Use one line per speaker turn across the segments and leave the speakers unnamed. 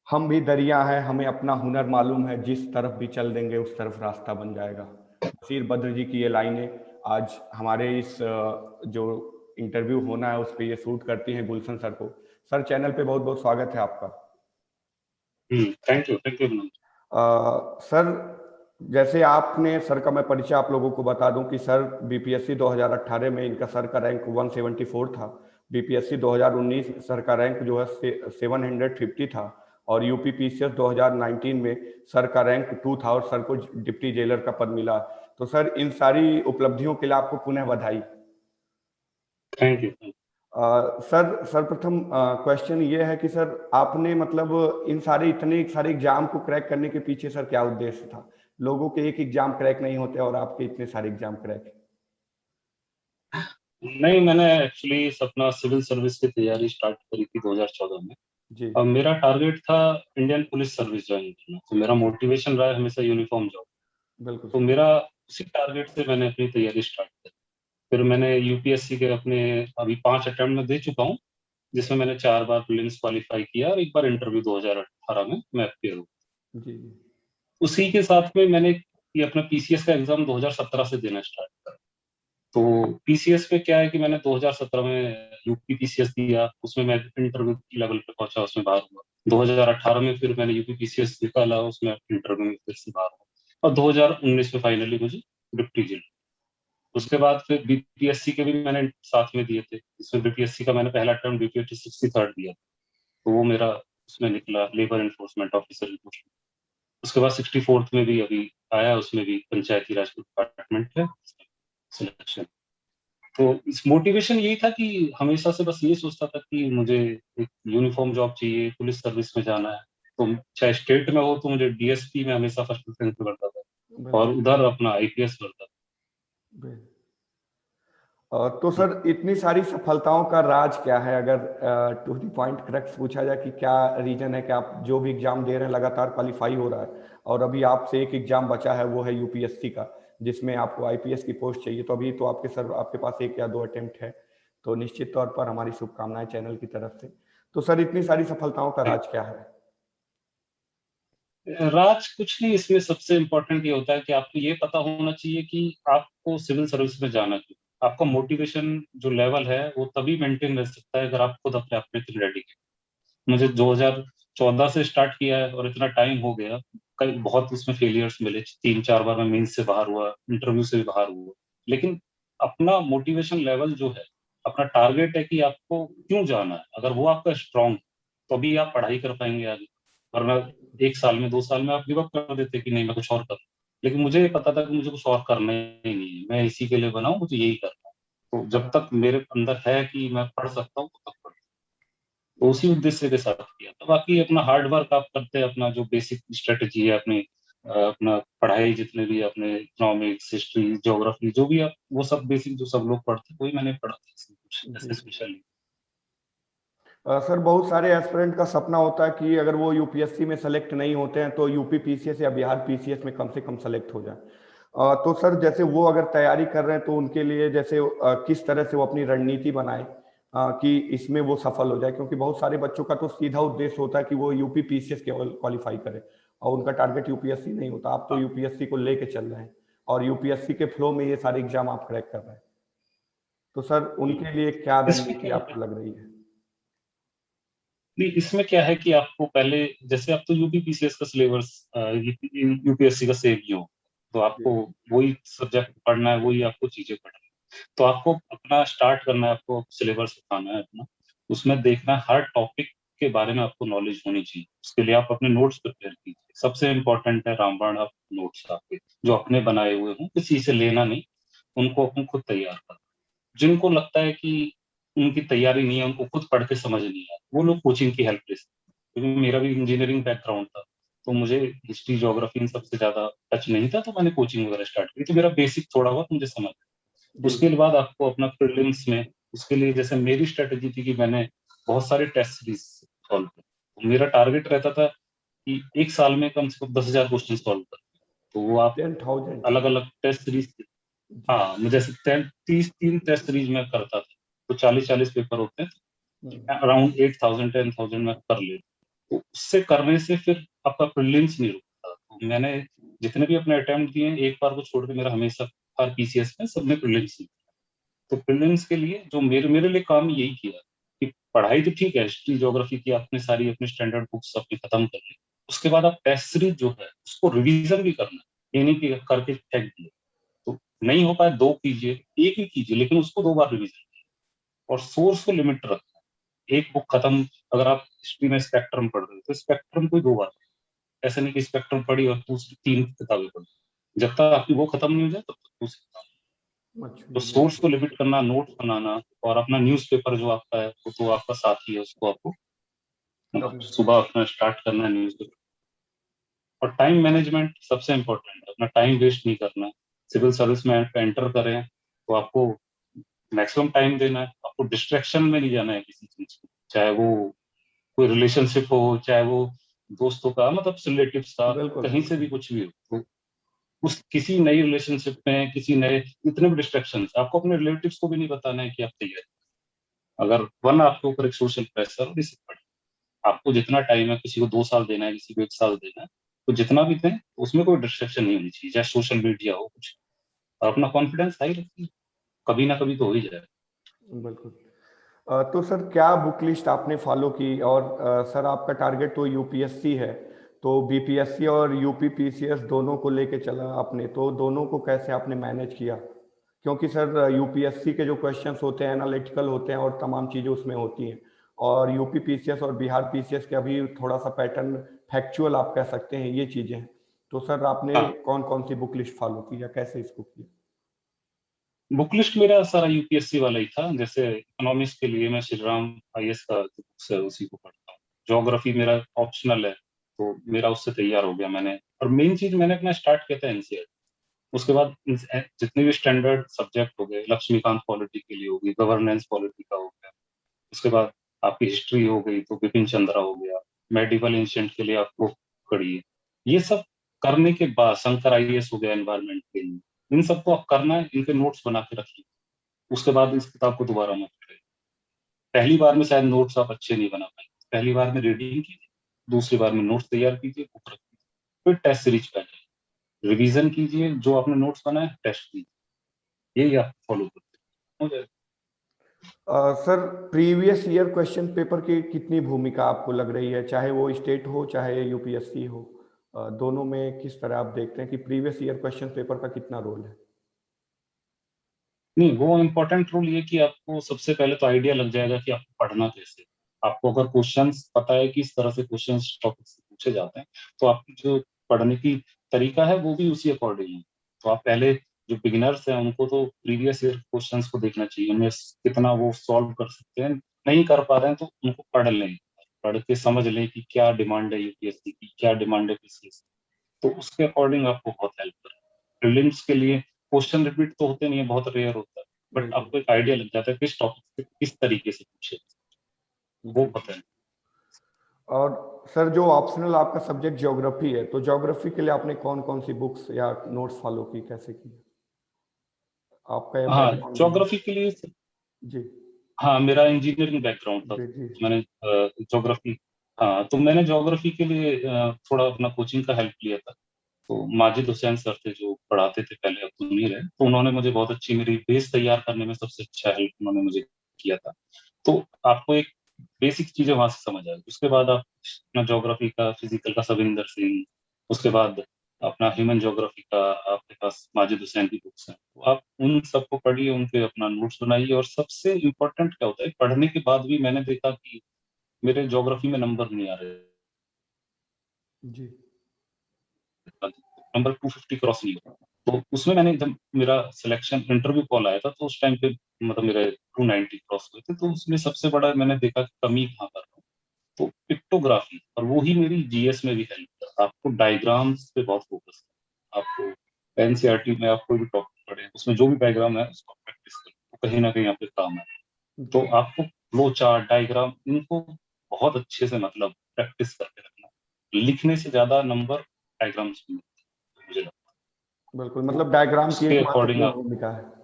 हम भी दरिया हैं, हमें अपना हुनर मालूम है, जिस तरफ भी चल देंगे उस तरफ रास्ता बन जाएगा। बशीर बद्र जी की ये लाइनें आज हमारे इस जो इंटरव्यू होना है उस पे ये सूट करती हैं गुलशन सर को। सर, चैनल पे बहुत बहुत स्वागत है आपका।
Thank you Manoj.
सर, जैसे आपने सर का मैं परिचय आप लोगों को बता दूं कि सर बीपीएससी 2018 में इनका सर का रैंक 174 था। बीपीएससी 2019 में सर का रैंक जो है 750 था। और यूपी पीसीएस 2019 में सर का रैंक 2 था और सर को डिप्टी जेलर का पद मिला। तो सर, इन सारी उपलब्धियों के लिए आपको पुनः बधाई।
Thank you.
सर, सर्वप्रथम क्वेश्चन ये है कि सर आपने मतलब इन सारे इतने सारे एग्जाम को क्रैक करने के पीछे सर क्या उद्देश्य था? लोगों के एक एग्जाम क्रैक नहीं होते और आपके इतने सारे एग्जाम क्रैक।
नहीं, मैंने एक्चुअली अपना सिविल सर्विस की तैयारी स्टार्ट करी थी 2014 में।
जी।
अब मेरा टारगेट था इंडियन पुलिस सर्विस ज्वाइन करना, तो मेरा मोटिवेशन रहा है हमेशा यूनिफॉर्म जॉब।
बिल्कुल
तो
सर।
मेरा उसी टारगेट से मैंने अपनी तैयारी स्टार्ट करी। फिर मैंने यूपीएससी के अपने अभी 5 अटेम्प्ट में दे चुका हूँ, जिसमें मैंने 4 बार प्रीलिम्स क्वालिफाई किया और एक बार इंटरव्यू 2018 में मैं अपियर हुआ।
जी।
उसी के साथ में मैंने ये अपना पीसीएस का एग्जाम 2017 से देना स्टार्ट करा। तो पीसीएस में क्या है कि मैंने 2017 में यूपी पीसीएस दिया, उसमें मैं इंटरव्यू लेवल पे पहुंचा, उसमें बाहर हुआ। 2018 में फिर मैंने यूपी पीसीएस निकाला, उसमें इंटरव्यू में फिर से बाहर हुआ। और 2019 में फाइनली मुझे डिप्टी जेल। उसके बाद फिर बीपीएससी के भी मैंने साथ में दिए थे। इसमें बीपीएससी का मैंने पहला टर्म बीपीएससी 63rd दिया, तो वो मेरा उसमें निकला लेबर एनफोर्समेंट ऑफिसर की पोस्ट। उसके बाद 64th में भी अभी आया, उसमें भी पंचायती राज डिपार्टमेंट है सिलेक्शन। तो इस मोटिवेशन यही था कि हमेशा से बस ये सोचता था कि मुझे एक यूनिफॉर्म जॉब चाहिए, पुलिस सर्विस में जाना है। तो चाहे स्टेट में हो तो मुझे डीएसपी में हमेशा फर्स्ट प्रेफरेंस करता था, और
बिल्कुल।
उधर अपना आईपीएस करता था।
बिल्कुल। तो सर, इतनी सारी सफलताओं का राज क्या है? अगर टू द पॉइंट करेक्ट पूछा जाए कि क्या रीजन है कि आप जो भी एग्जाम दे रहे हैं लगातार क्वालिफाई हो रहा है, और अभी आपसे एक एग्जाम बचा है वो है यूपीएससी का, जिसमें आपको आईपीएस की पोस्ट चाहिए। तो अभी तो आपके सर आपके पास 1 या 2 अटेम्प्ट है। तो निश्चित तौर पर हमारी शुभकामनाएं चैनल की तरफ से। तो सर, इतनी सारी सफलताओं का राज क्या है?
राज कुछ नहीं, इसमें सबसे इम्पोर्टेंट ये होता है कि आपको ये पता होना चाहिए कि आपको सिविल सर्विस में जाना क्यों। आपका मोटिवेशन जो लेवल है वो तभी मेंटेन रह सकता है अगर आप खुद अपने आप में रेडी। मुझे 2014 से स्टार्ट किया है और इतना टाइम हो गया, कई बहुत उसमें फेलियर्स मिले। 3-4 बार मैं मेंस से बाहर हुआ, इंटरव्यू से भी बाहर हुआ। लेकिन अपना मोटिवेशन लेवल जो है, अपना टारगेट है कि आपको क्यों जाना है, अगर वो आपका स्ट्रांग, तो अभी आप पढ़ाई कर पाएंगे आगे। वरना 1 साल में 2 साल में आप गिव अप कर देते कि नहीं मैं कुछ और करूँ। लेकिन मुझे ये पता था कि मुझे कुछ और करना ही नहीं है, मैं इसी के लिए बना हूँ, मुझे यही करना है। तो जब तक मेरे अंदर है कि मैं पढ़ सकता हूँ तब तक, तो उसी उद्देश्य के साथ किया था। बाकी अपना हार्ड वर्क आप करते हैं, अपना जो बेसिक स्ट्रेटेजी है अपनी, अपना पढ़ाई जितने भी अपने इकोनॉमिक्स, हिस्ट्री, ज्योग्राफी, जो भी आप वो सब बेसिक जो सब लोग पढ़ते हैं वही मैंने पढ़ा था, इसमें कुछ
जी।
ऐसे स्पेशली।
सर, बहुत सारे एस्पिरेंट का सपना होता है कि अगर वो यूपीएससी में सेलेक्ट नहीं होते हैं तो यूपी पीसीएस या बिहार पीसीएस में कम से कम सेलेक्ट हो जाए। तो सर, जैसे वो अगर तैयारी कर रहे हैं तो उनके लिए जैसे किस तरह से वो अपनी रणनीति बनाए कि इसमें वो सफल हो जाए, क्योंकि बहुत सारे बच्चों का तो सीधा उद्देश्य होता है कि वो यूपी पीसीएस केवल क्वालिफाई करे और उनका टारगेट यूपीएससी नहीं होता। आप तो
हाँ,
यूपीएससी को लेके चल रहे हैं और यूपीएससी के फ्लो में ये सारे एग्जाम आप क्रैक कर रहे हैं। तो सर, उनके लिए क्या
इसमें
रणनीति
क्या होता है,
आपको लग रही है?
नहीं इसमें क्या है कि आपको पहले, जैसे आप तो यूपी पीसीएस का सिलेबस यूपीएससी का सेम ही हो, तो आपको
जी।
वही सब्जेक्ट पढ़ना है, वही आपको चीजें पढ़ना है। तो आपको अपना स्टार्ट करना है, आपको सिलेबस उठाना है अपना, उसमें देखना है हर टॉपिक के बारे में आपको नॉलेज होनी चाहिए। उसके लिए आप अपने नोट्स प्रिपेयर कीजिए। सबसे इम्पोर्टेंट है रामबाण, आप नोट्स आपके जो अपने बनाए हुए हों, किसी से लेना नहीं, उनको अपन खुद तैयार करना। जिनको लगता है कि उनकी तैयारी नहीं है, उनको खुद पढ़ के समझ नहीं आया, वो लोग कोचिंग की हेल्प ले सकते हैं। क्योंकि मेरा भी इंजीनियरिंग बैकग्राउंड था, तो मुझे हिस्ट्री ज्योग्राफी इन सबसे ज्यादा टच नहीं था, तो मैंने कोचिंग वगैरह स्टार्ट की, तो मेरा बेसिक थोड़ा बहुत मुझे समझ आया।
जी।
उसके बाद आपको अपना प्रीलिम्स में, उसके लिए जैसे मेरी स्ट्रेटेजी थी कि मैंने बहुत सारे टेस्ट सीरीज सॉल्व किए। तो मेरा टारगेट रहता था कि 1 साल में कम से कम 10,000 क्वेश्चन सॉल्व कर। तो वो आप
10,000।
अलग अलग टेस्ट सीरीज,
जी।
हाँ मुझे 30 टेस्ट सीरीज में करता था, तो 40-40 पेपर होते हैं,
हम्म।
अराउंड 8,000 10,000 में कर लेता। तो उससे करने से फिर आपका प्रीलिम्स नहीं रुकता। तो मैंने जितने भी अपने अटेम्प्ट दिए हैं, एक बार को छोड़ के मेरा हमेशा हर पीसीएस में सब में प्रीलिम्स ही। तो प्रीलिम्स के लिए जो मेरे मेरे लिए काम यही किया कि पढ़ाई तो ठीक है, हिस्ट्री ज्योग्राफी की आपने सारी अपनी स्टैंडर्ड बुक्स अपनी खत्म कर ली, उसके बाद आप टेस्ट सीरीज जो है उसको रिवीजन भी करना है, ये नहीं कि करके फेंक दिए। तो नहीं हो पाए 2 कीजिए, 1 ही कीजिए, लेकिन उसको 2 बार रिवीजन कीजिए और सोर्स को लिमिट रखना है। एक बुक खत्म, अगर आप हिस्ट्री में स्पेक्ट्रम पढ़ रहे हो तो स्पेक्ट्रम को 2 बार, ऐसा नहीं कि स्पेक्ट्रम पढ़ी और दूसरी 3 किताबें पढ़ी, जब तक आपकी वो खत्म नहीं हो जाए तब तक दूसरी किताब।
अच्छा
तो
जी,
सोर्स
बिल्कुल।
को लिमिट करना, नोट्स बनाना, और अपना न्यूज़पेपर जो आपका है वो तो आपका साथी है, उसको आपको
करना है।
सुबह अपना स्टार्ट करना है न्यूज़पेपर। और टाइम मैनेजमेंट सबसे इम्पोर्टेंट है, अपना टाइम वेस्ट नहीं करना। सिविल सर्विस में एंटर करें तो आपको मैक्सिमम टाइम देना है, आपको डिस्ट्रैक्शन में नहीं जाना है किसी चीज को, चाहे वो कोई रिलेशनशिप हो, चाहे वो दोस्तों का, मतलब रिलेटिव्स का,
बिल्कुल
कहीं से भी
बिल्कुल।
कुछ भी हो। तो उस किसी नई रिलेशनशिप में, किसी नए, इतने भी डिस्ट्रैक्शन, आपको अपने रिलेटिव्स को भी नहीं बताना है कि आप तैयार हैं। अगर वन आपके ऊपर एक सोशल प्रेशर और डिसिप्लिन, आपको जितना टाइम है, किसी को 2 साल देना है, किसी को 1 साल देना है, तो जितना भी दें उसमें कोई डिस्ट्रैक्शन नहीं होनी चाहिए, चाहे सोशल मीडिया हो कुछ। और अपना कॉन्फिडेंस हाई रखिए, कभी ना कभी तो हो ही जाए।
बिल्कुल। तो सर क्या बुक लिस्ट आपने फॉलो की? और सर आपका टारगेट तो यूपीएससी है, तो बीपीएससी और यूपी पीसीएस दोनों को लेके चला आपने, तो दोनों को कैसे आपने मैनेज किया? क्योंकि सर यूपीएससी के जो क्वेश्चंस होते हैं एनालिटिकल होते हैं और तमाम चीज़ें उसमें होती हैं, और यूपी पीसीएस और बिहार पीसीएस के अभी थोड़ा सा पैटर्न फैक्चुअल आप कह सकते हैं, ये चीज़ें हैं। तो सर आपने
हाँ,
कौन कौन सी बुक लिस्ट फॉलो की या कैसे इसको किया?
बुक लिस्ट मेरा सारा यूपीएससी वाला ही था। जैसे इकोनॉमिक्स के लिए मैं श्री राम आईएएस का जो बुक्स है उसी को पढ़ता हूँ। ज्योग्राफी मेरा ऑप्शनल है, तो मेरा उससे तैयार हो गया मैंने। और मेन चीज मैंने अपना स्टार्ट किया था एनसीईआरटी। उसके बाद जितने भी स्टैंडर्ड सब्जेक्ट हो गए, लक्ष्मीकांत पॉलिटी के लिए हो गई, गवर्नेंस पॉलिटी का हो गया, उसके बाद आपकी हिस्ट्री हो गई तो बिपिन चंद्रा हो गया, मेडिवल एंशिएंट के लिए आपको कड़ी है, ये सब करने के बाद शंकर आईएएस हो गया एनवायरमेंट के लिए, इन सबको आप करना है, इनके नोट्स बना के रखिए। उसके बाद इस किताब को दोबारा मत पढ़िए। पहली बार में शायद नोट्स आप अच्छे नहीं बना पाए, पहली बार में रीडिंग कीजिए, दूसरी बार में नोट्स तैयार कीजिए, बुक रखिए, फिर टेस्ट सीरीज पे जाइए, रिवीजन कीजिए, जो आपने नोट्स बनाए टेस्ट कीजिए, यही आप फॉलो करते हो जाएगा।
Sir previous year question paper की कितनी भूमिका आपको लग रही है, चाहे वो स्टेट हो चाहे यूपीएससी हो? दोनों में किस तरह आप देखते हैं कि प्रीवियस ईयर क्वेश्चन पेपर का कितना रोल है?
नहीं, वो इम्पोर्टेंट रूल ये कि आपको सबसे पहले तो आइडिया लग जाएगा कि आपको पढ़ना कैसे। आपको अगर क्वेश्चंस पता है कि इस तरह से क्वेश्चंस टॉपिक से पूछे जाते हैं, तो आपकी जो पढ़ने की तरीका है वो भी उसी अकॉर्डिंग है। तो आप पहले, जो बिगिनर्स हैं उनको तो प्रीवियस ईयर क्वेश्चंस को देखना चाहिए, उनमें कितना वो सॉल्व कर सकते हैं। नहीं कर पा रहे हैं तो उनको पढ़ लें, पढ़ के समझ लें कि क्या डिमांड है यूपीएससी की, क्या डिमांड है पीसीएस की, तो उसके अकॉर्डिंग आपको बहुत हेल्प करें। प्रीलिम्स के लिए क्वेश्चन रिपीट तो होते नहीं है, बहुत रेयर होता है, बट
बिल्कुल।
आपको एक आइडिया लग जाता है किस टॉपिक से किस तरीके से पूछे, वो
जी।
पता है।
और सर जो ऑप्शनल आपका सब्जेक्ट ज्योग्राफी है, तो ज्योग्राफी के लिए आपने कौन कौन सी बुक्स या नोट्स फॉलो की, कैसे की? आपका ये
हाँ,
बैकग्राउंड भी।
ज्योग्राफी के लिए,
जी
हाँ मेरा इंजीनियरिंग बैकग्राउंड था,
जी जी।
तो मैंने ज्योग्राफी, हाँ तो मैंने ज्योग्राफी के लिए थोड़ा अपना कोचिंग का हेल्प लिया था। तो माजिद हुसैन सर थे जो पढ़ाते थे पहले, अब तो नहीं रहे, तो उन्होंने मुझे बहुत अच्छी, मेरी बेस तैयार करने में सबसे अच्छा हेल्प उन्होंने मुझे किया था। तो आपको एक बेसिक चीजें वहां से समझ आएगी, उसके बाद आप अपना ज्योग्राफी का, फिजिकल का सविंदर सिंह, उसके बाद अपना ह्यूमन ज्योग्राफी का आपके पास माजिद हुसैन की बुक्स हैं, तो आप उन सबको पढ़िए, उनके अपना नोट्स बनाइए। और सबसे इम्पोर्टेंट क्या होता है, पढ़ने के बाद भी मैंने देखा कि मेरे ज्योग्राफी में नंबर नहीं आ रहे,
जी।
नंबर 250 क्रॉस नहीं हुआ। तो उसमें मैंने, जब मेरा सिलेक्शन इंटरव्यू कॉल आया था, तो उस टाइम पे मतलब मेरे 290 क्रॉस हुए थे। तो उसमें सबसे बड़ा मैंने देखा कि कमी कहाँ कर रहा हूँ, तो पिक्टोग्राफी, और वो ही मेरी जीएस में भी हेल्प कर। आपको डायग्राम्स पे बहुत फोकस है, आपको एनसीईआरटी में आप कोई भी टॉपिक पढ़े उसमें जो भी डायग्राम है उसको प्रैक्टिस करें, तो कहीं ना कहीं आपके काम है। तो
जी
आपको फ्लो चार्ट, डायग्राम, इनको बहुत अच्छे से मतलब प्रैक्टिस करके रखना, लिखने से ज्यादा नंबर डायग्राम्स में मिलते हैं, मुझे लगता
बिल्कुल,
है। तो
मतलब डायग्राम की
उसके
एक
अकॉर्डिंग
महत्वपूर्ण
आप,
भूमिका है।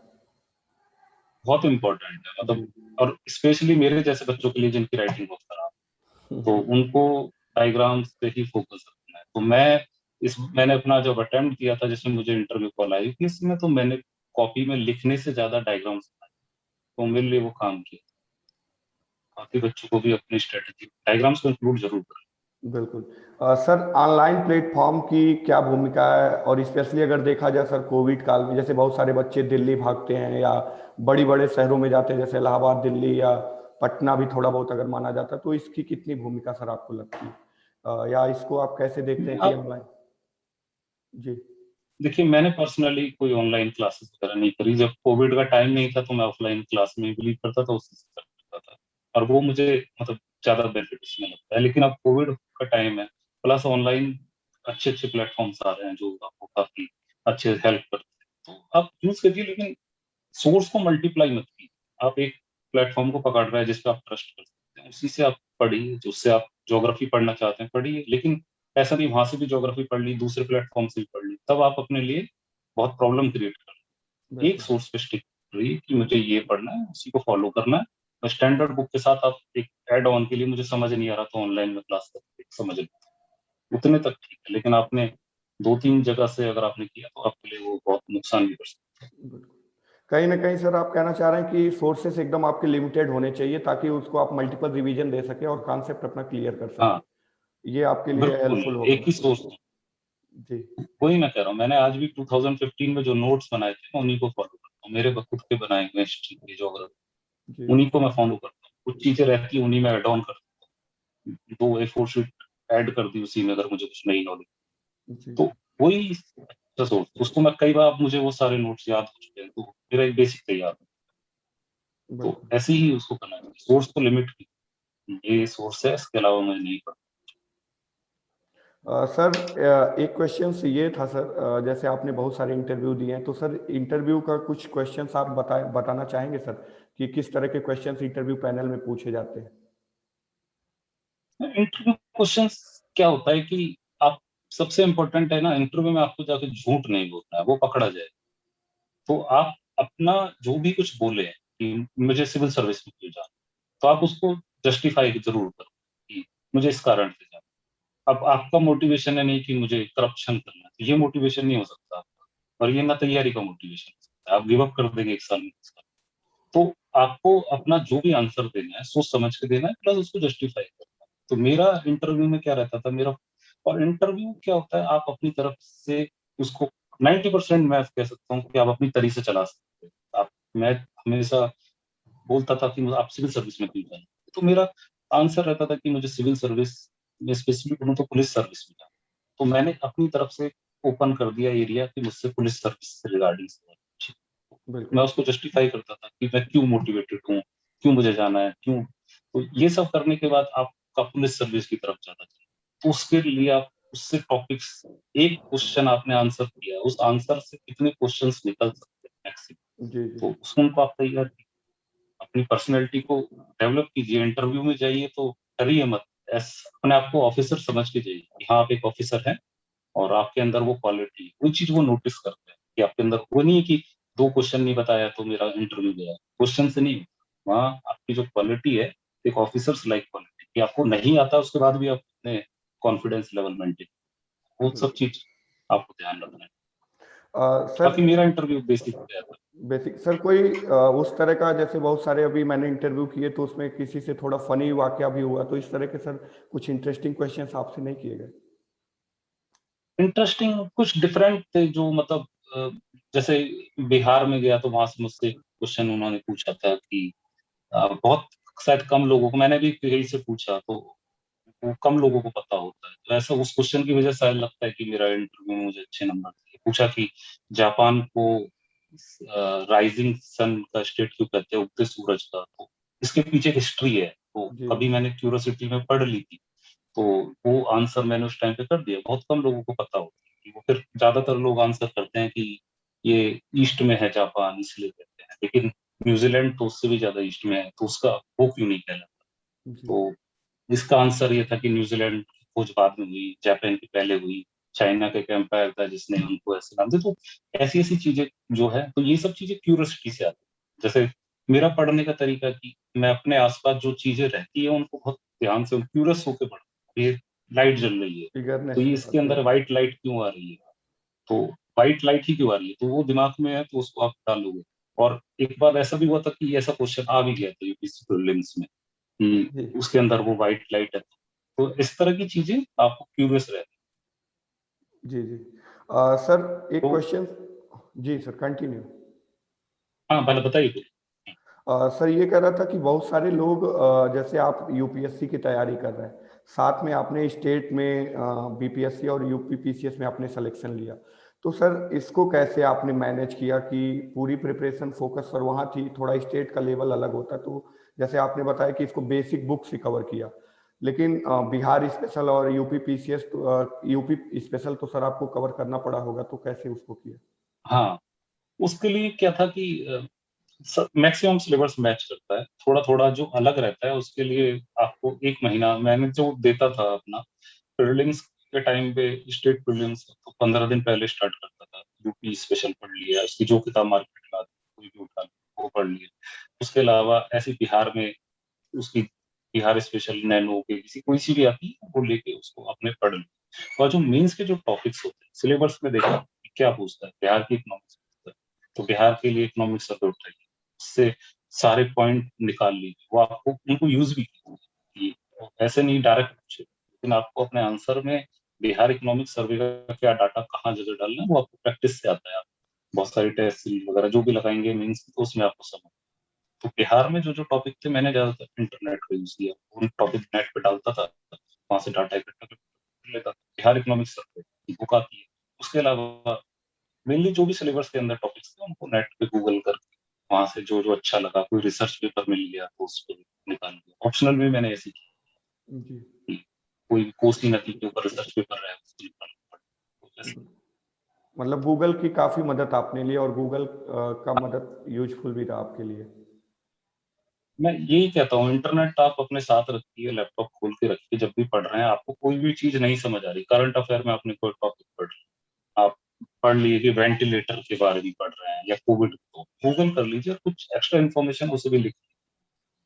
बहुत इंपॉर्टेंट है मतलब।
जी।
और स्पेशली मेरे जैसे बच्चों के लिए जिनकी राइटिंग बहुत खराब, तो
हम्म।
उनको डायग्राम्स पे ही फोकस रखना है। तो मैंने अपना जब अटेम्प्ट किया था, जिसमें मुझे इंटरव्यू कॉल आई थी, इसमें तो मैंने कॉपी में लिखने से ज्यादा डायग्राम्स बनाए, तो मेरे लिए वो काम किया। बाकी बच्चों को भी अपनी स्ट्रेटेजी डायग्राम्स को इंक्लूड जरूर करें।
बिल्कुल। सर, ऑनलाइन प्लेटफॉर्म की क्या भूमिका है, और स्पेशली अगर देखा जाए सर कोविड काल में, जैसे बहुत सारे बच्चे दिल्ली भागते हैं या बड़ी बड़े शहरों में जाते हैं, जैसे इलाहाबाद, दिल्ली या पटना भी थोड़ा बहुत अगर माना जाता है, तो इसकी कितनी भूमिका सर आपको लगती है, या इसको आप कैसे देखते हैं कि
आप
ऑनलाइन? जी।
देखिए, मैंने पर्सनली कोई ऑनलाइन क्लासेस वगैरह नहीं करी। जब कोविड का टाइम नहीं था तो मैं ऑफलाइन क्लास में बिलीव करता था, उसी से करता था, और वो मुझे मतलब ज्यादा बेनिफिट इसमें लगता है। लेकिन अब कोविड का टाइम है, प्लस ऑनलाइन अच्छे अच्छे प्लेटफॉर्म्स आ रहे हैं जो आपको काफी अच्छे हेल्प करते हैं, तो आप यूज करिए, लेकिन सोर्स को मल्टीप्लाई मत कीजिए। आप एक प्लेटफॉर्म को पकड़ रहे हैं जिस पे आप ट्रस्ट कर सकते हैं, उसी से आप पढ़िए। जिससे आप ज्योग्राफी पढ़ना चाहते हैं पढ़िए, लेकिन ऐसा नहीं वहां से भी ज्योग्राफी पढ़ ली, दूसरे प्लेटफॉर्म से भी पढ़ ली, तब आप अपने लिए बहुत प्रॉब्लम क्रिएट कर रहे हैं। एक
बिल्कुल।
सोर्स पे स्टिक करिए कि मुझे ये पढ़ना है, उसी को फॉलो करना है। और स्टैंडर्ड बुक के साथ आप एक एड ऑन के लिए, मुझे समझ नहीं आ रहा तो ऑनलाइन में क्लास करके समझ लेते हैं, उतने तक ठीक है। लेकिन आपने 2-3 जगह से अगर आपने किया तो आपके लिए वो बहुत नुकसान भी कर सकता
बिल्कुल। कहीं ना कहीं सर आप कहना चाह रहे हैं कि सोर्सेस एकदम आपके लिमिटेड होने चाहिए, ताकि उसको आप मल्टीपल रिवीजन दे सके और कॉन्सेप्ट अपना क्लियर कर
है।
सके।
हाँ,
ये आपके लिए
बिल्कुल,
हेल्पफुल
एक
होगा।
ही सोर्स।
जी।
वही मैं कह रहा हूँ, मैंने आज भी 2015 में जो नोट्स बनाए थे, मैं उन्हीं को फॉलो करता हूँ। मेरे खुद के बनाए हुए हिस्ट्री के, ज्योग्राफी,
जी।
उन्हीं को मैं फॉलो करता हूँ। कुछ चीजें रहती है उन्हीं में ऐड ऑन करता हूँ, 2 A4 शीट ऐड कर दी उसी में, अगर मुझे कुछ नई नॉलेज,
जी।
तो वही अच्छा सोर्स। उसको मैं कई बार, अब मुझे वो सारे नोट्स याद हो चुके हैं, तो मेरा एक बेसिक तैयार है। तो
बिल्कुल।
ऐसे ही उसको करना चाहिए, सोर्स को लिमिट की, ये सोर्स है, इसके अलावा मैं नहीं पढ़ता।
सर, एक क्वेश्चन ये था सर, जैसे आपने बहुत सारे इंटरव्यू दिए हैं, तो सर इंटरव्यू का कुछ क्वेश्चंस आप बताना चाहेंगे सर, कि किस तरह के क्वेश्चंस इंटरव्यू पैनल में पूछे जाते हैं?
इंटरव्यू क्वेश्चंस क्या होता है कि आप, सबसे इम्पोर्टेंट है ना इंटरव्यू में, आपको जाके झूठ नहीं बोलना है, वो पकड़ा जाए। तो आप अपना जो भी कुछ बोले कि मुझे सिविल सर्विस में क्यों जाना, तो आप उसको जस्टिफाई जरूर करो कि मुझे इस कारण से जाना। अब आपका मोटिवेशन है नहीं कि मुझे करप्शन करना है, तो ये मोटिवेशन नहीं हो सकता आपका, और ये ना तैयारी का मोटिवेशन हो सकता है। आप गिव अप कर देंगे 1 साल में, 2 साल। तो आपको अपना जो भी आंसर देना है सोच समझ के देना है, प्लस उसको जस्टिफाई करना है। तो मेरा इंटरव्यू में क्या रहता था मेरा, और इंटरव्यू क्या होता है, आप अपनी तरफ से उसको 90% मैं कह सकता हूँ कि आप अपनी तरीके से चला सकते हैं। आप, मैं हमेशा बोलता था कि आप सिविल सर्विस में क्यों जाना, तो मेरा आंसर रहता था कि मुझे सिविल सर्विस में, स्पेसिफिक बोलूं तो पुलिस सर्विस में जाना। तो मैंने अपनी तरफ से ओपन कर दिया एरिया कि मुझसे पुलिस सर्विस से रिगार्डिंग मैं
बिल्कुल।
उसको जस्टिफाई करता था कि मैं क्यों मोटिवेटेड हूँ, क्यों मुझे जाना है, क्यों। तो ये सब करने के बाद आपका पुलिस सर्विस की तरफ जाना चाहिए। तो उसके लिए आप उससे टॉपिक्स, एक क्वेश्चन आपने आंसर किया, उस आंसर से कितने क्वेश्चंस निकल सकते हैं मैक्सिमम,
जी। जी।
तो उसको उनको आप तैयार कीजिए। अपनी पर्सनैलिटी को डेवलप कीजिए। इंटरव्यू में जाइए तो डरिए मत, अपने आप को ऑफिसर समझ के जाइए कि हाँ आप एक ऑफिसर हैं, और आपके अंदर वो क्वालिटी, वो चीज वो नोटिस करते हैं कि आपके अंदर वो नहीं है कि 2 क्वेश्चन नहीं बताया तो मेरा इंटरव्यू गया। क्वेश्चन से नहीं, वहाँ आपकी जो क्वालिटी है, एक ऑफिसर्स लाइक क्वालिटी, कि आपको नहीं आता उसके बाद भी आप अपने कॉन्फिडेंस लेवल मेंटेन, वो सब
बिल्कुल।
चीज आपको ध्यान रखना है।
सर,
बाकी मेरा इंटरव्यू बेसिक गया था।
बेसिक सर, कोई उस तरह का, जैसे बहुत सारे अभी मैंने इंटरव्यू किए तो उसमें किसी से थोड़ा फनी वाकया भी हुआ, तो इस तरह के सर कुछ इंटरेस्टिंग क्वेश्चंस आपसे नहीं किए गए?
इंटरेस्टिंग कुछ डिफरेंट थे, जो मतलब जैसे बिहार में गया तो वहां से मुझसे क्वेश्चन उन्होंने पूछा था कि बहुत शायद कम लोगों को, मैंने भी यही से पूछा, तो वो कम लोगों को पता होता है, तो ऐसा उस क्वेश्चन की वजह से शायद लगता है कि मेरा इंटरव्यू में मुझे अच्छे नंबर थे। पूछा कि जापान को राइजिंग सन का स्टेट क्यों कहते हैं, उगते सूरज का, तो इसके पीछे एक हिस्ट्री है, तो
जी।
कभी मैंने क्यूरियोसिटी में पढ़ ली थी, तो वो आंसर मैंने उस टाइम पे कर दिया। बहुत कम लोगों को पता होता है कि वो, फिर ज्यादातर लोग आंसर करते हैं कि ये ईस्ट में है जापान इसलिए कहते हैं, लेकिन न्यूजीलैंड तो उससे भी ज्यादा ईस्ट में है, तो उसका वो क्यों नहीं कहलाता।
जी।
तो इसका आंसर ये था कि न्यूजीलैंड की खोज बाद में हुई, जापान की पहले हुई, चाइना का एक एम्पायर था जिसने उनको ऐसे नाम दिया। तो ऐसी ऐसी चीजें जो है, तो ये सब चीजें क्यूरियोसिटी से आती है। जैसे मेरा पढ़ने का तरीका कि मैं अपने आसपास जो चीजें रहती है उनको बहुत ध्यान से क्यूरियस होकर पढ़ता हूँ। ये लाइट जल रही है, तो
इगरनेस
ये
की
इसके
बात
अंदर
है।
व्हाइट लाइट क्यों आ रही है, तो व्हाइट लाइट ही क्यों आ रही है, तो वो दिमाग में है तो उसको आप डालोगे। और एक बार ऐसा भी हुआ था कि ऐसा क्वेश्चन आ भी गया था यूपीएससी प्रीलिम्स में कि
जी
उसके अंदर वो व्हाइट लाइट है, तो इस तरह की चीजें आपको क्यूरियस रहती
जी जी। सर एक
तो।
क्वेश्चन। जी सर कंटिन्यू।
हाँ पहले बताइए कुछ।
सर ये कह रहा था कि बहुत सारे लोग जैसे आप यूपीएससी की तैयारी कर रहे हैं, साथ में आपने स्टेट में बीपीएससी और यूपी पीसीएस में आपने सिलेक्शन लिया, तो सर इसको कैसे आपने मैनेज किया कि पूरी प्रिपरेशन फोकस सर वहाँ थी, थोड़ा स्टेट का लेवल अलग होता है, तो जैसे आपने बताया कि इसको बेसिक बुक से कवर किया, लेकिन बिहार स्पेशल और यूपी पीसीएस तो यूपी स्पेशल तो सर आपको कवर करना पड़ा होगा, तो कैसे उसको किया?
हाँ, उसके लिए क्या था कि मैक्सिमम सिलेबस मैच करता है, थोड़ा थोड़ा जो अलग रहता है उसके लिए आपको एक महीना मैंने जो देता था अपना प्रीलिम्स के टाइम पे, स्टेट प्रीलिम्स तो 15 दिन पहले स्टार्ट करता था, यूपी स्पेशल पढ़ लिया, उसकी जो किताब मार्केट में आती कोई भी उठा ली, वो पढ़ लिया। उसके अलावा ऐसे बिहार में उसकी बिहार स्पेशल नैनो के किसी कोई सी भी आती है वो लेके उसको आपने पढ़ लिया। और जो मेंस के जो टॉपिक्स होते हैं सिलेबस में देखा कि क्या पूछता है, बिहार की इकोनॉमिक्स पूछता है, तो बिहार के लिए इकोनॉमिक्स सर्वे उठाइए, उससे सारे पॉइंट निकाल लीजिए, वो आपको उनको यूज भी कीजिए, ऐसे नहीं डायरेक्ट पूछे, लेकिन आपको अपने आंसर में बिहार इकोनॉमिक सर्वे का क्या डाटा कहाँ जगह डालना है वो आपको प्रैक्टिस से आता है। आप बहुत सारी टेस्ट सीरीज वगैरह जो भी लगाएंगे मीन्स तो उसमें आपको समझ। तो बिहार में जो जो टॉपिक थे मैंने ज्यादातर इंटरनेट का यूज किया, उन टॉपिक नेट पे डालता था, वहां से डाटा इकट्ठा कर लेता था। बिहार इकोनॉमिक्स सर्वे की बुक आती है, उसके अलावा मेनली जो भी सिलेबस के अंदर टॉपिक्स थे उनको नेट पे गूगल करके वहां से जो जो अच्छा लगा, कोई रिसर्च पेपर मिल गया तो उसको निकाल लिया। ऑप्शनल में मैंने ऐसी
जी।
की, कोई कोसी नदी के ऊपर रिसर्च पेपर रहा है उसको निकाल लिया। तो ऐसे।
मतलब गूगल की काफ़ी मदद आपने ली और गूगल का मदद यूजफुल भी था आपके लिए।
मैं यही कहता हूँ इंटरनेट आप अपने साथ रखिए, लैपटॉप खोल के रखिए, जब भी पढ़ रहे हैं आपको कोई भी चीज नहीं समझ आ रही, करंट अफेयर में आपने कोई टॉपिक पढ़ लिया, आप पढ़ लिए कि वेंटिलेटर के बारे में पढ़ रहे हैं या कोविड, तो गूगल कर लीजिए और कुछ एक्स्ट्रा इन्फॉर्मेशन उसे भी लिख,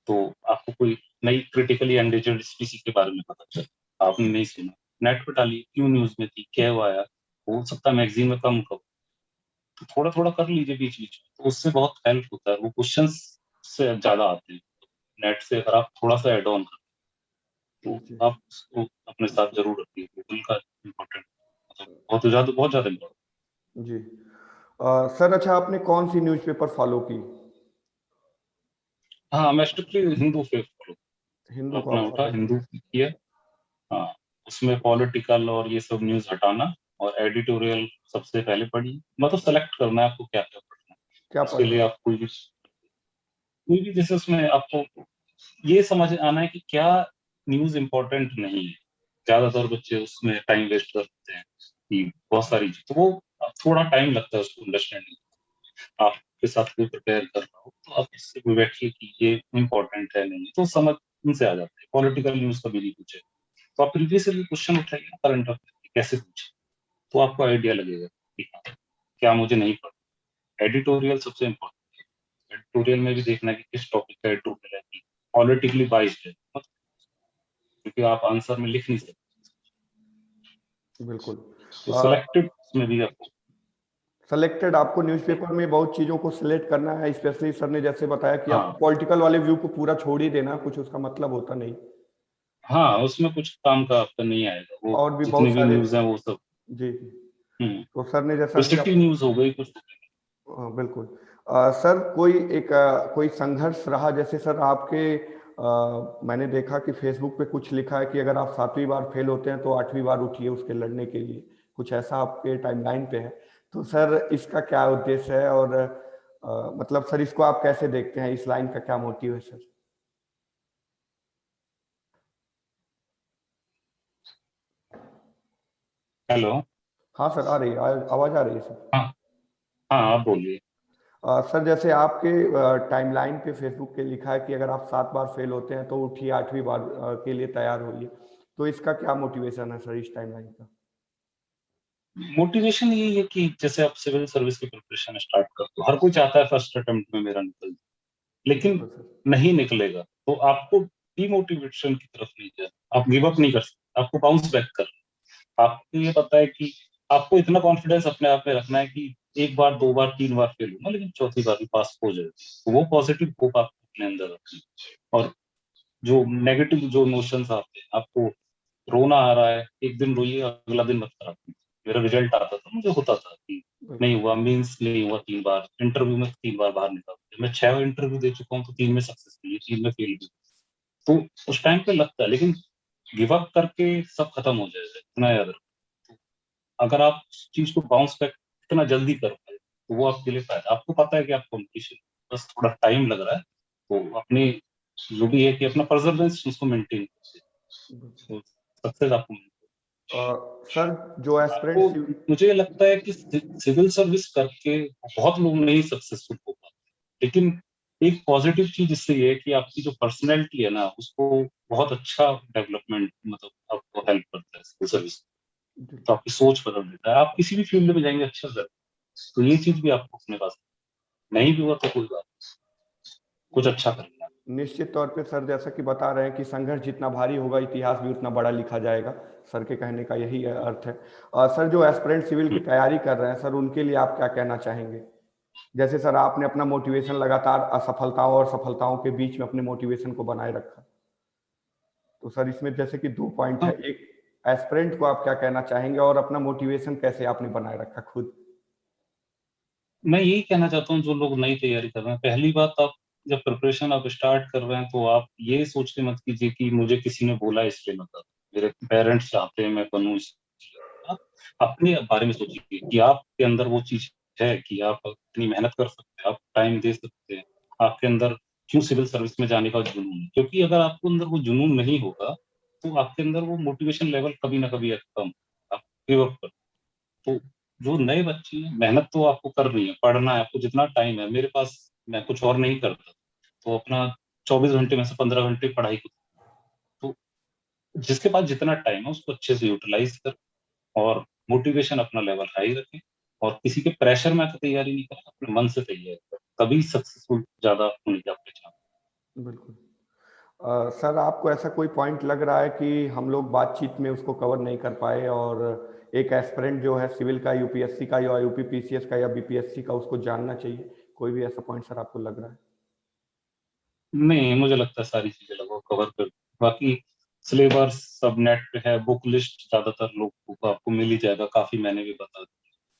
तो आपको कोई नई क्रिटिकली एंडेंजर्ड स्पीसी के बारे में पता चला, आपने नहीं सुना, नेट पे डालिए क्यों न्यूज में थी, क्या हुआ आया, हो सकता है मैगजीन में कम कहो, तो थोड़ा थोड़ा कर लीजिए बीच बीच में, तो उससे बहुत हेल्प होता है, वो क्वेश्चन से ज्यादा आते हैं नेट से, अगर आप थोड़ा सा एड ऑन तो
जी
आप उसको अपने साथ जरूर रखिए, गूगल का इम्पोर्टेंट, मतलब बहुत ज्यादा इम्पोर्टेंट।
जी। सर अच्छा आपने कौन सी न्यूज़पेपर फॉलो की?
हाँ मैं स्ट्रिक्टली हिंदू पे फॉलो,
हिंदू को
अपना
आप
उठा
फॉलो
हिंदू
करते
किया। हाँ, उसमें पॉलिटिकल और ये सब न्यूज हटाना और एडिटोरियल सबसे पहले पढ़िए, मतलब सेलेक्ट करना है आपको क्या क्या पढ़ना है,
क्या
उसके
पढ़ना
लिए
है?
आप कोई भी जैसे उसमें आपको ये समझ आना है कि क्या न्यूज इंपॉर्टेंट नहीं है। ज्यादातर बच्चे उसमें टाइम वेस्ट करते हैं कि बहुत सारी चीज, तो वो थोड़ा टाइम लगता है उसको अंडरस्टैंडिंग, आपके साथ कोई प्रिपेयर कर रहा हो तो आप इससे कोई बैठिए कि ये इम्पोर्टेंट है नहीं, तो समझ उनसे आ जाता है। पॉलिटिकल न्यूज कभी नहीं पूछे तो आप प्रीवियस क्वेश्चन उठाइए करंट अफेयर कैसे पूछे, तो आपको आइडिया लगेगा कि हाँ, क्या मुझे नहीं पता। एडिटोरियल सबसे इम्पोर्टेंट है, एडिटोरियल में भी देखना है कि किस टॉपिक का एडिटोरियल है कि पॉलिटिकली बाइस्ड है, क्योंकि आप आंसर में लिख नहीं सकते,
बिल्कुल।
तो सिलेक्टेड में भी आपको।
सेलेक्टेड आपको न्यूज़पेपर में बहुत चीज़ों को सिलेक्ट करना है, स्पेशली सर ने जैसे बताया कि आपको
हाँ
पॉलिटिकल वाले व्यू को पूरा छोड़ ही देना, कुछ उसका मतलब होता नहीं।
हाँ, उसमें कुछ काम का आपका नहीं आएगा, वो
और भी
जितने
बहुत
भी
सारे।
न्यूज हैं वो सब।
जी जी। तो सर ने जैसा कि
रिस्ट्रिक्टिव
आप।
न्यूज हो गई कुछ।
बिल्कुल। सर कोई संघर्ष रहा जैसे सर आपके मैंने देखा कि फेसबुक पे कुछ लिखा है कि अगर आप 7वीं बार फेल होते हैं तो 8वीं बार उठिए उसके लड़ने के लिए, कुछ ऐसा आपके टाइमलाइन पे है, तो सर इसका क्या उद्देश्य है और मतलब सर इसको आप कैसे देखते हैं, इस लाइन का क्या मोटिव है सर?
हेलो।
हाँ सर आ रही है, आवाज आ रही है सर।
हाँ हाँ, आप बोलिए।
सर जैसे आपके टाइमलाइन पे फेसबुक पे लिखा है कि अगर आप 7 बार फेल होते हैं तो उठिए 8वीं बार के लिए तैयार होइए, तो इसका क्या मोटिवेशन है सर इस टाइमलाइन का?
मोटिवेशन यही है कि जैसे आप सिविल सर्विस की प्रिपरेशन स्टार्ट करते हो, हर कोई चाहता है फर्स्ट अटेम्प्ट में मेरा निकल जाए, लेकिन
बिल्कुल सर।
नहीं निकलेगा तो आपको डिमोटिवेशन की तरफ नहीं जाना, आप गिव अप नहीं कर सकते, आपको बाउंस बैक करना। आपको ये पता है कि आपको इतना कॉन्फिडेंस अपने आप में रखना है कि एक बार, 2 बार, 3 बार फेल होगा, लेकिन चौथी बार भी पास हो जाएगा। तो वो पॉजिटिव होप आप अपने अंदर रखें। और जो नेगेटिव जो इमोशंस आते हैं, आपको रोना आ रहा है, एक दिन रोइए, अगला दिन मत खराब कीजिए। मेरा रिजल्ट आता था, मुझे होता था कि नहीं हुआ, मीन्स नहीं हुआ, 3 बार इंटरव्यू में 3 बार बाहर निकल गया। मैं 6 इंटरव्यू दे चुका हूँ, तो 3 में सक्सेस हुई, 3 में फेल हुई। तो उस टाइम पे लगता है, लेकिन गिव अप करके सब खत्म हो जाएगा, इतना याद रखो। अगर आप उस चीज को बाउंस बैक इतना जल्दी कर पाए, तो वो आपके लिए फायदा। आपको पता है कि आप कॉम्पिटिशन, बस थोड़ा टाइम लग रहा है, तो अपने जो भी है कि अपना परसेवरेंस उसको मेंटेन कीजिए, तो सक्सेस आपको मिलेगी।
सर जो
आपको,
एस्पिरेंट्स,
मुझे लगता है कि सिविल सर्विस करके बहुत लोग नहीं सक्सेसफुल हो पाते, लेकिन एक पॉजिटिव चीज इससे ये है कि आपकी जो पर्सनैलिटी है ना, उसको बहुत अच्छा डेवलपमेंट, मतलब आपको हेल्प करता है सिविल सर्विस। तो आपकी सोच बदल देता है, आप किसी भी फील्ड में जाएंगे अच्छा कर, तो ये चीज भी आपको अपने पास नहीं भी हुआ तो कोई बात नहीं, कुछ अच्छा करना।
निश्चित तौर पे सर जैसा कि बता रहे हैं कि संघर्ष जितना भारी होगा इतिहास भी उतना बड़ा लिखा जाएगा। सर के कहने का यही अर्थ है। सर जो एस्पिरेंट सिविल की तैयारी कर रहे हैं सर, उनके लिए आप क्या कहना चाहेंगे? जैसे सर आपने अपना मोटिवेशन लगातार असफलताओं और सफलताओं के बीच में अपने मोटिवेशन को बनाए रखा, तो सर इसमें जैसे कि 2 पॉइंट है।
हाँ,
एक, एस्पिरेंट को आप क्या कहना चाहेंगे और अपना मोटिवेशन कैसे आपने बनाए रखा खुद?
मैं यही कहना चाहता हूँ जो लोग नई तैयारी कर रहे हैं, पहली बात, आप जब प्रिपरेशन आप स्टार्ट कर रहे हैं, तो आप ये सोच के मत कीजिए कि मुझे किसी ने बोला इसलिए मैं कर, मेरे पेरेंट्स चाहते हैं मैं बनूं इसलिए। आप अपने बारे में सोचिए कि आपके अंदर वो चीज है कि आप इतनी मेहनत कर सकते हैं, आप टाइम दे सकते हैं, आपके अंदर क्यों सिविल सर्विस में जाने का जुनून है। क्योंकि अगर आपको अंदर वो जुनून नहीं होगा, तो आपके अंदर वो मोटिवेशन लेवल कभी ना कभी कम, आप गिव अप कर। तो जो नए बच्चे हैं, मेहनत तो आपको करनी है, पढ़ना है, आपको जितना टाइम है, मेरे पास, मैं कुछ और नहीं करता, तो अपना 24 घंटे में से 15 घंटे पढ़ाई को, तो जिसके पास जितना टाइम है उसको अच्छे से यूटिलाइज कर, और मोटिवेशन अपना लेवल हाई रखें, और किसी के प्रेशर में आकर तैयारी नहीं करें, अपने मन से तैयारी करें, तभी सक्सेसफुल ज्यादा होने के आपके चांस।
बिल्कुल। सर आपको ऐसा कोई पॉइंट लग रहा है कि हम लोग बातचीत में उसको कवर नहीं कर पाए, और एक एस्पिरेंट जो है सिविल का, यूपीएससी का या यूपी पीसीएस का या बीपीएससी का, उसको जानना चाहिए? कोई भी ऐसा पॉइंट सर आपको लग रहा है?
नहीं, मुझे लगता है सारी चीजें लगभग कवर कर, बाकी सिलेबस सब नेट पे है, बुक लिस्ट ज्यादातर लोग को आपको मिल ही जाएगा, काफी मैंने भी बता दी।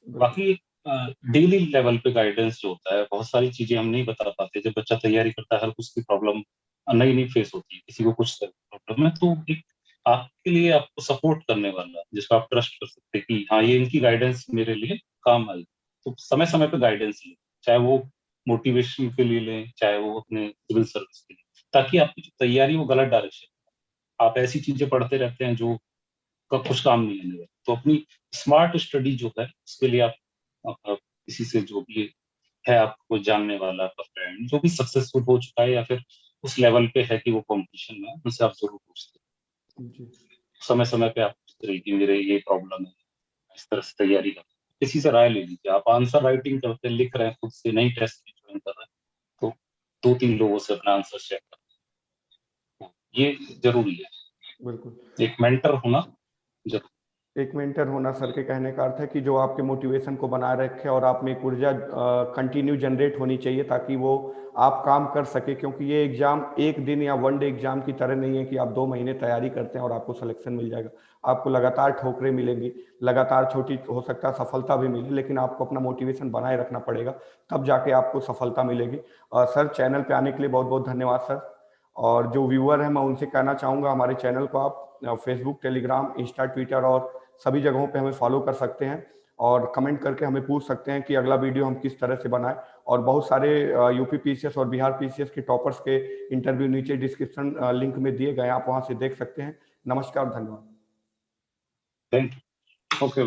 बिल्कुल।
बाकी डेली लेवल पे गाइडेंस जो होता है, बहुत सारी चीजें हम नहीं बता पाते, जब बच्चा तैयारी करता है हर उसकी प्रॉब्लम नई नई फेस होती है, किसी को कुछ प्रॉब्लम है, तो एक आपके लिए आपको सपोर्ट करने वाला जिसको आप ट्रस्ट कर सकते हैं कि हाँ ये इनकी गाइडेंस मेरे लिए काम आई, तो समय समय पे गाइडेंस लें, चाहे वो मोटिवेशन के लिए लें, चाहे वो अपने सिविल सर्विस के लिए, ताकि आपकी जो तैयारी वो गलत डायरेक्शन, आप ऐसी चीजें पढ़ते रहते हैं जो का कुछ काम नहीं आने वाला। तो अपनी स्मार्ट स्टडी जो है उसके लिए आप किसी से जो भी है आपको जानने वाला, आपका फ्रेंड जो भी सक्सेसफुल हो चुका है या फिर उस लेवल पे है कि वो कंपटीशन में है, उनसे आप जरूर पूछते
जी।
हैं। समय समय पे आप पूछते रहिए कि मेरे ये प्रॉब्लम है, इस तरह से तैयारी कर, किसी से राय ले लीजिए। आप आंसर राइटिंग करते हैं, लिख रहे हैं खुद से, नई टेस्ट ज्वाइन कर रहे हैं, तो 2-3 लोगों से अपना आंसर चेक कर, ये जरूरी है।
बिल्कुल।
एक मेंटर होना जरूरी।
एक मेंटर होना सर के कहने का अर्थ है कि जो आपके मोटिवेशन को बनाए रखे और आप में एक ऊर्जा कंटिन्यू जनरेट होनी चाहिए, ताकि वो आप काम कर सके। क्योंकि ये एग्जाम एक दिन या वन डे एग्जाम की तरह नहीं है कि आप 2 महीने तैयारी करते हैं और आपको सिलेक्शन मिल जाएगा। आपको लगातार ठोकरें मिलेंगी, लगातार छोटी, हो सकता है सफलता भी मिले, लेकिन आपको अपना मोटिवेशन बनाए रखना पड़ेगा, तब जाके आपको सफलता मिलेगी। सर चैनल पे आने के लिए बहुत बहुत धन्यवाद सर। और जो व्यूअर है मैं उनसे कहना चाहूँगा, हमारे चैनल को आप फेसबुक, टेलीग्राम, इंस्टा, ट्विटर और सभी जगहों पे हमें फॉलो कर सकते हैं, और कमेंट करके हमें पूछ सकते हैं कि अगला वीडियो हम किस तरह से बनाएं। और बहुत सारे यूपी पीसीएस और बिहार पीसीएस के टॉपर्स के इंटरव्यू नीचे डिस्क्रिप्शन लिंक में दिए गए हैं, आप वहां से देख सकते हैं। नमस्कार, धन्यवाद।
Thank you. ओके।